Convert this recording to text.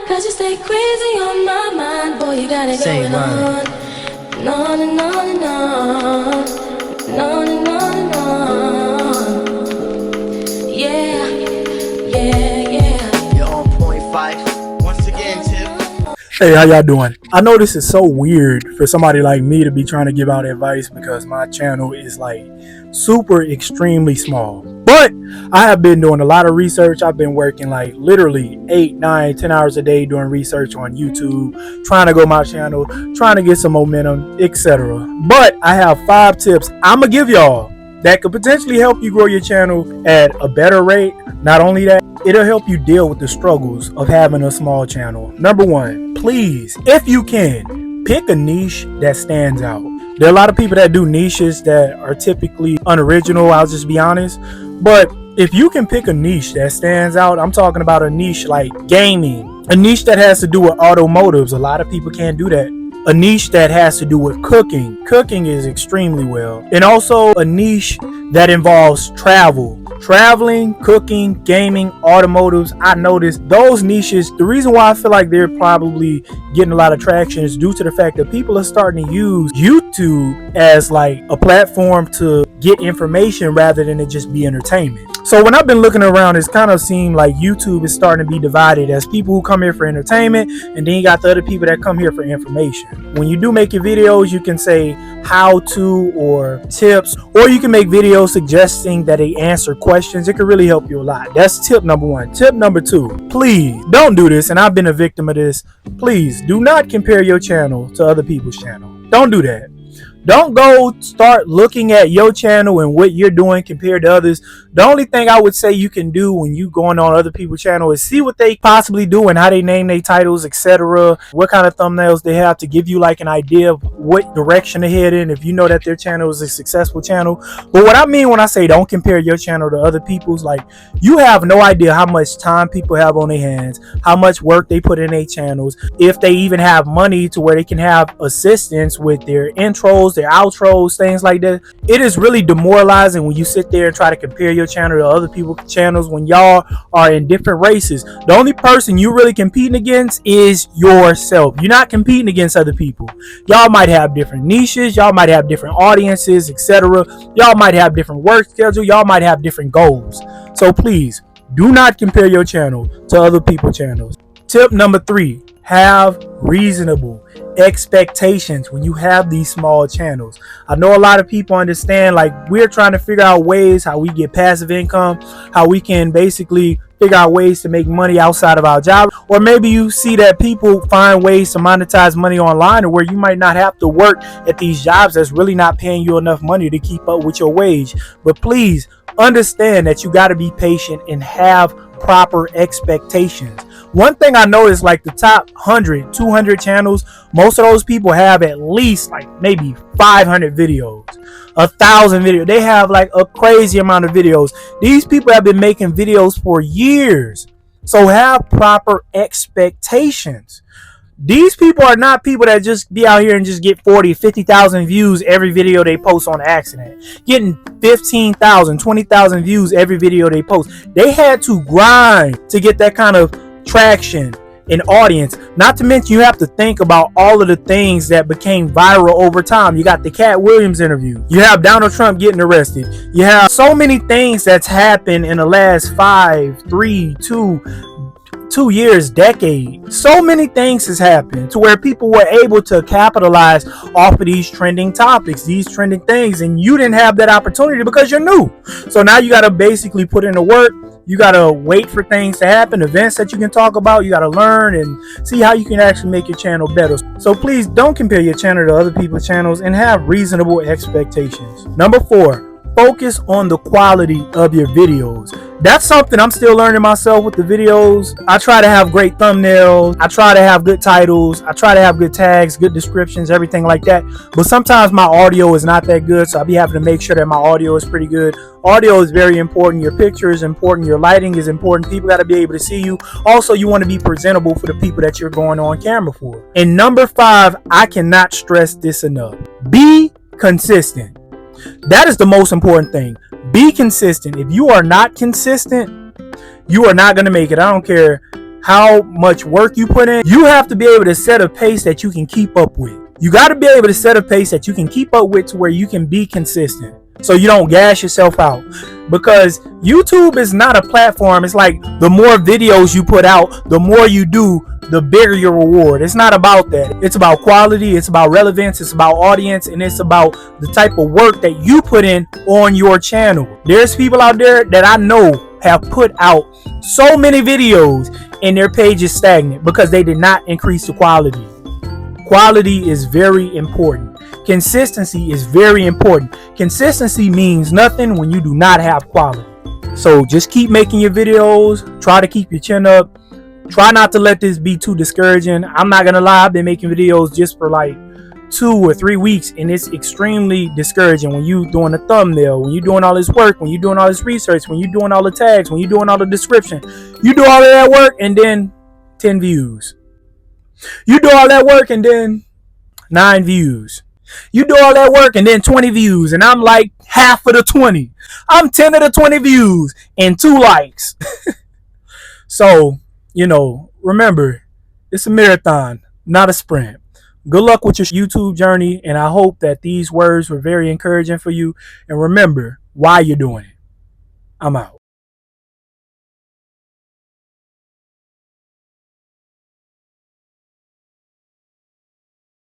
Cause you stay crazy on my mind. Boy, you got it going on. On and on and on. On and on and on. Yeah, yeah, yeah. You're on point, Fife. Once again, Tip. Hey, how y'all doing? I know this is so weird for somebody like me to be trying to give out advice because my channel is like super extremely small. But I have been doing a lot of research. I've been working like literally 8, 9, 10 hours a day doing research on YouTube, trying to grow my channel, trying to get some momentum, etc. But I have 5 tips I'm gonna give y'all that could potentially help you grow your channel at a better rate. Not only that, it'll help you deal with the struggles of having a small channel. Number 1, please, if you can, pick a niche that stands out. There are a lot of people that do niches that are typically unoriginal, I'll just be honest. But if you can pick a niche that stands out, I'm talking about a niche like gaming, a niche that has to do with automotives. A lot of people can't do that. A niche that has to do with cooking. Cooking is extremely well. And also a niche that involves traveling, cooking, gaming, automotives. I noticed those niches, the reason why I feel like they're probably getting a lot of traction is due to the fact that people are starting to use YouTube as like a platform to get information rather than it just be entertainment. So when I've been looking around, it's kind of seemed like YouTube is starting to be divided as people who come here for entertainment, and then you got the other people that come here for information. When you do make your videos, you can say how to or tips, or you can make videos suggesting that they answer questions. It could really help you a lot. That's tip number 1. Tip number 2, please don't do this, and I've been a victim of this. Please do not compare your channel to other people's channel. Don't do that. Don't go start looking at your channel and what you're doing compared to others. The only thing I would say you can do when you going on other people's channel is see what they possibly do and how they name their titles, etc. What kind of thumbnails they have to give you like an idea of what direction to head in if you know that their channel is a successful channel. But what I mean when I say don't compare your channel to other people's, like you have no idea how much time people have on their hands, how much work they put in their channels, if they even have money to where they can have assistance with their intros, their outros, things like that. It is really demoralizing when you sit there and try to compare your channel to other people's channels when y'all are in different races. The only person you really competing against is yourself. You're not competing against other people. Y'all might have different niches, y'all might have different audiences, etc. Y'all might have different work schedule, y'all might have different goals. So please do not compare your channel to other people's channels. Tip number 3, have reasonable expectations when you have these small channels. I know a lot of people understand, like, we're trying to figure out ways how we get passive income, how we can basically figure out ways to make money outside of our job. Or maybe you see that people find ways to monetize money online, or where you might not have to work at these jobs that's really not paying you enough money to keep up with your wage. But please understand that you got to be patient and have proper expectations. One thing I noticed, like the top 100, 200 channels, most of those people have at least like maybe 500 videos, 1,000 videos. They have like a crazy amount of videos. These people have been making videos for years. So have proper expectations. These people are not people that just be out here and just get 40, 50,000 views every video they post on accident. Getting 15,000, 20,000 views every video they post. They had to grind to get that kind of traction and audience. Not to mention, you have to think about all of the things that became viral over time. You got the Cat Williams interview. You have Donald Trump getting arrested. You have so many things that's happened in the last 5, 3, 2 years, decade. So many things has happened to where people were able to capitalize off of these trending topics, these trending things, and you didn't have that opportunity because you're new. So now you got to basically put in the work. You got to wait for things to happen, events that you can talk about. You got to learn and see how you can actually make your channel better. So please don't compare your channel to other people's channels and have reasonable expectations. Number 4, focus on the quality of your videos. That's something I'm still learning myself with the videos. I try to have great thumbnails. I try to have good titles. I try to have good tags, good descriptions, everything like that. But sometimes my audio is not that good, so I'll be having to make sure that my audio is pretty good. Audio is very important. Your picture is important. Your lighting is important. People got to be able to see you. Also, you want to be presentable for the people that you're going on camera for. And number 5, I cannot stress this enough. Be consistent. That is the most important thing. Be consistent. If you are not consistent, you are not going to make it. I don't care how much work you put in. You have to be able to set a pace that you can keep up with. You got to be able to set a pace that you can keep up with to where you can be consistent, so you don't gas yourself out. Because YouTube is not a platform. It's like the more videos you put out, the more you do, the bigger your reward. It's not about that. It's about quality. It's about relevance. It's about audience. And it's about the type of work that you put in on your channel. There's people out there that I know have put out so many videos and their page is stagnant because they did not increase the quality. Quality is very important. Consistency is very important. Consistency means nothing when you do not have quality. So just keep making your videos. Try to keep your chin up. Try not to let this be too discouraging. I'm not gonna lie, I've been making videos just for like 2 or 3 weeks, and it's extremely discouraging when you doing a thumbnail, when you're doing all this work, when you're doing all this research, when you're doing all the tags, when you're doing all the description. You do all of that work and then 10 views. You do all that work and then 9 views. You do all that work and then 20 views, and I'm like half of the 20. I'm 10 of the 20 views and 2 likes. So, remember, it's a marathon, not a sprint. Good luck with your YouTube journey, and I hope that these words were very encouraging for you. And remember why you're doing it. I'm out.